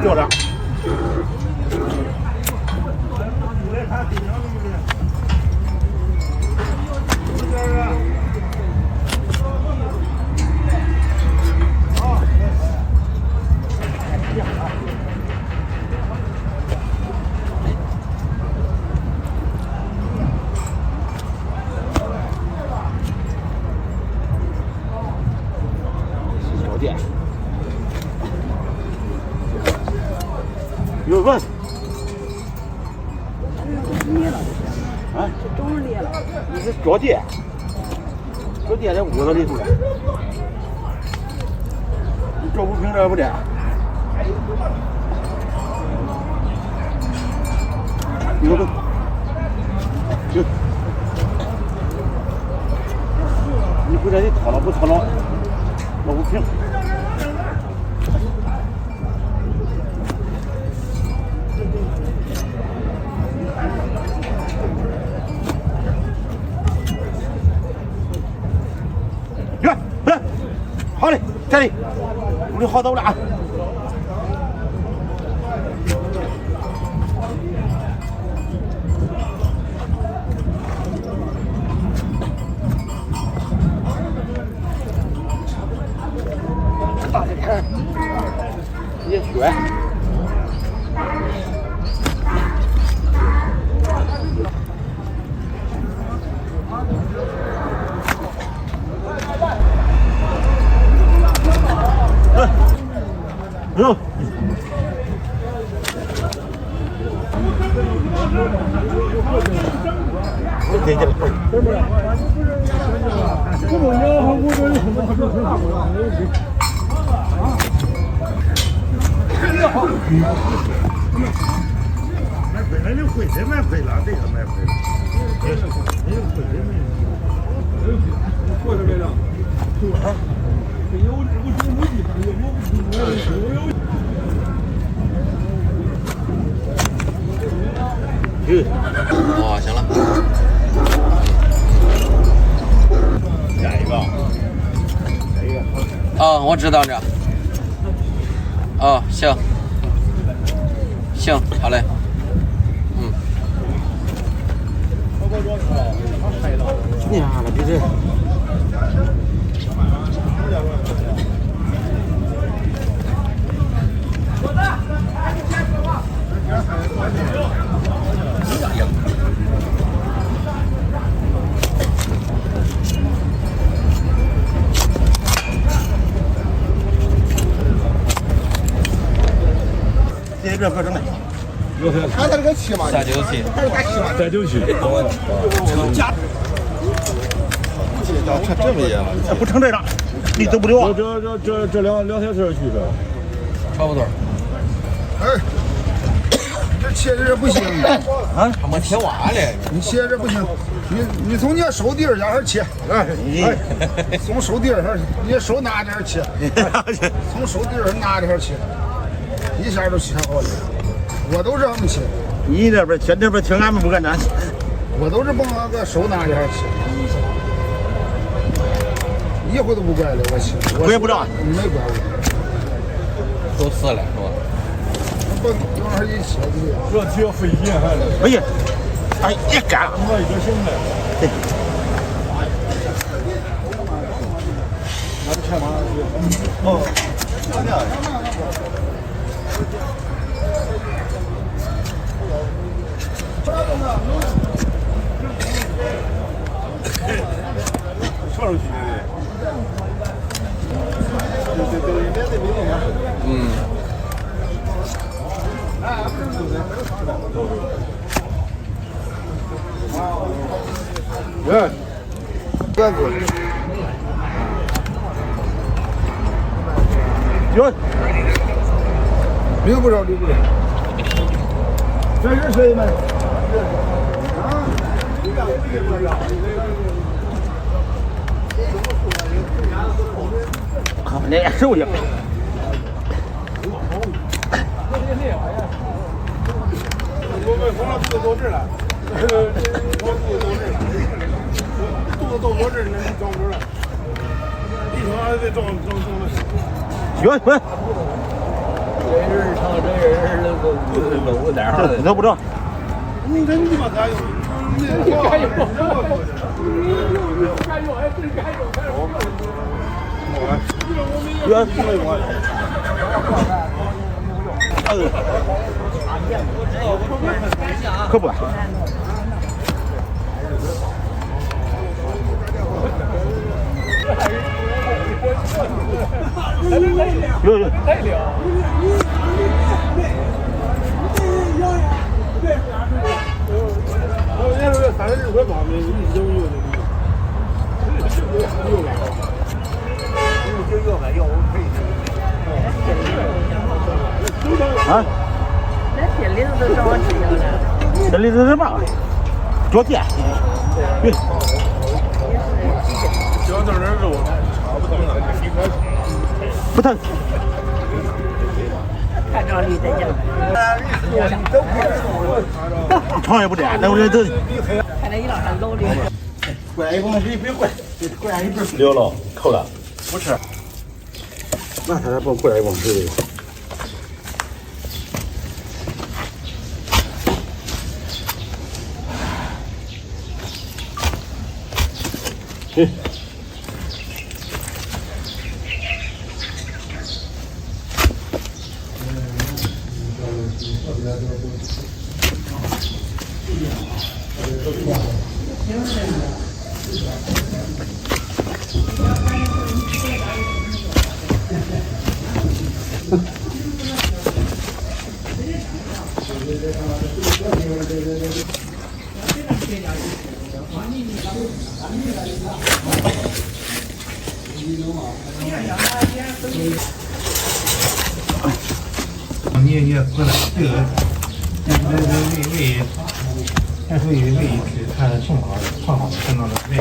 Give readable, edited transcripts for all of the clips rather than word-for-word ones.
坐着。小店。有问。啊，这中裂了。你是脚垫，脚垫在屋子里头了。你照不平这不的。有个，有。你回来你掏了不掏了，照不平。好嘞，这里，我们好走了啊。大点，也选。走。对对。买亏了，你亏谁买亏了？这个买亏了。没有亏的没有。过这边了。哦，行了。下一个。哦，我知道这。哦，行。行，好嘞。娘了，这是。这边合成的，他那个漆嘛397，还是打漆嘛397。加。这么严了？不成这样，你走不了。这两条线去这。差不多。哎，这切这不行啊！还没贴完嘞。你切这不行，你从你手底儿下边切，哎，从手底儿上，你手拿点切，从手底儿拿点切，一下就切好了。我都是这么切。你那边切，那边切，俺们不敢拿。我都是把那个手拿点切，一回都不拐了，我切。我也不知道，没拐过。都死了是吧？不，有点一切的。这挺费劲还是？哎呀，哎也干了。我一个行的。对。那就开马上去。哦。上去的。哎，别过。有。留不着，留不着。这是谁们？啊！好，那手去。我们从那肚子到这儿了，我肚子到这儿了，肚子到我这儿能装不了，地上还得装。行，滚。人日常人露点儿。这不成。你看你把它用，该有，原可不。有。我人家说32块8的，你有没有的？有了。啊？那这里头都找我吃了。这里头是嘛？脚垫。对。小点点肉，差不多了，不疼。看着你在家。床也不占，那我这都。看来你老还老的。怪一帮水别怪，怪一盆水了了，扣了。不吃。那他不怪一帮水。嘿。你回来这个，还是喂看送好放好看到了喂，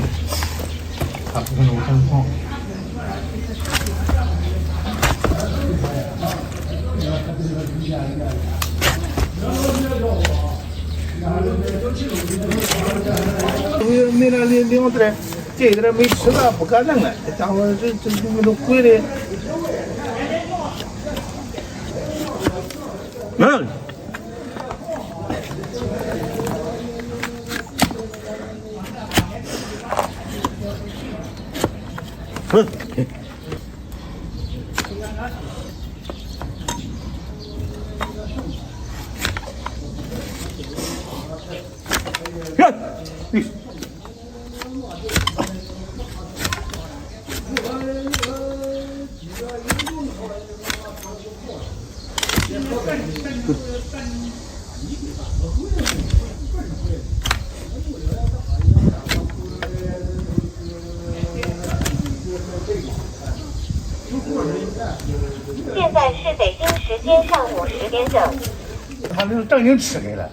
它不可能很放。没那两点，这一点没吃了不可能了，这家伙这里都回来。嗯。嗯。现在是北京时间上午10点整。他那是正经吃开了，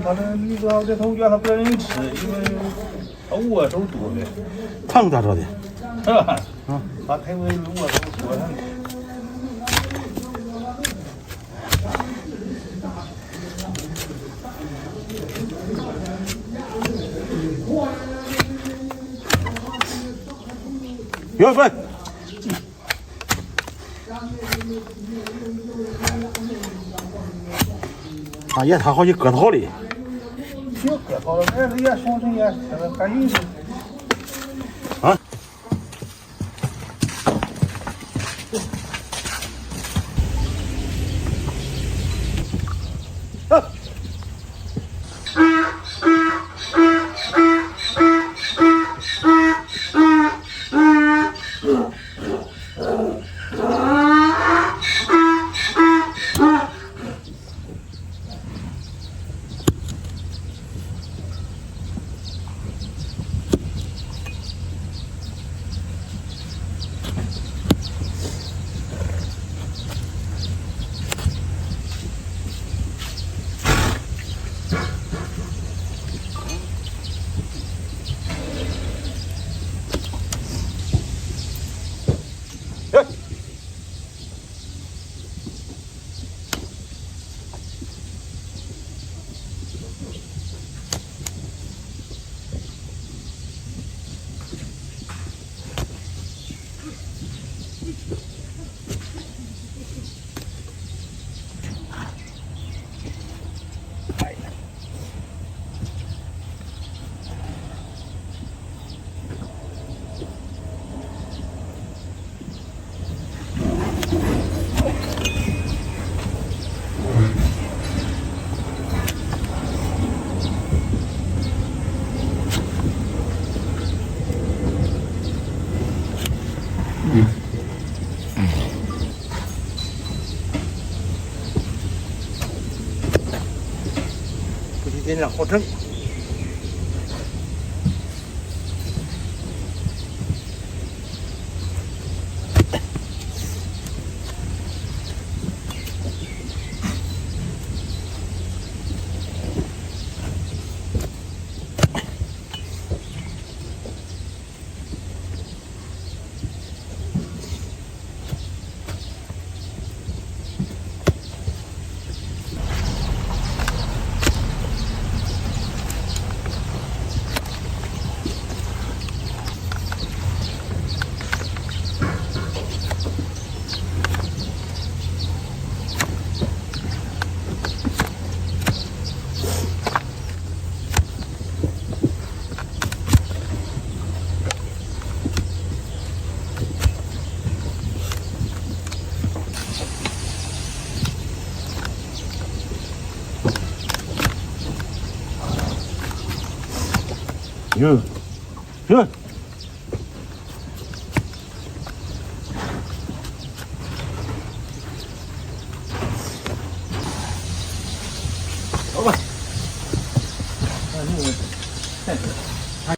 他这你知道这头原他不让人吃，因为他握手多呗。胖咋着的？是吧？他太会握手多了。有分。啊，也他好像割好的。行，割好了，这也双层也吃了，赶紧的。啊。点点好整。哟，哟。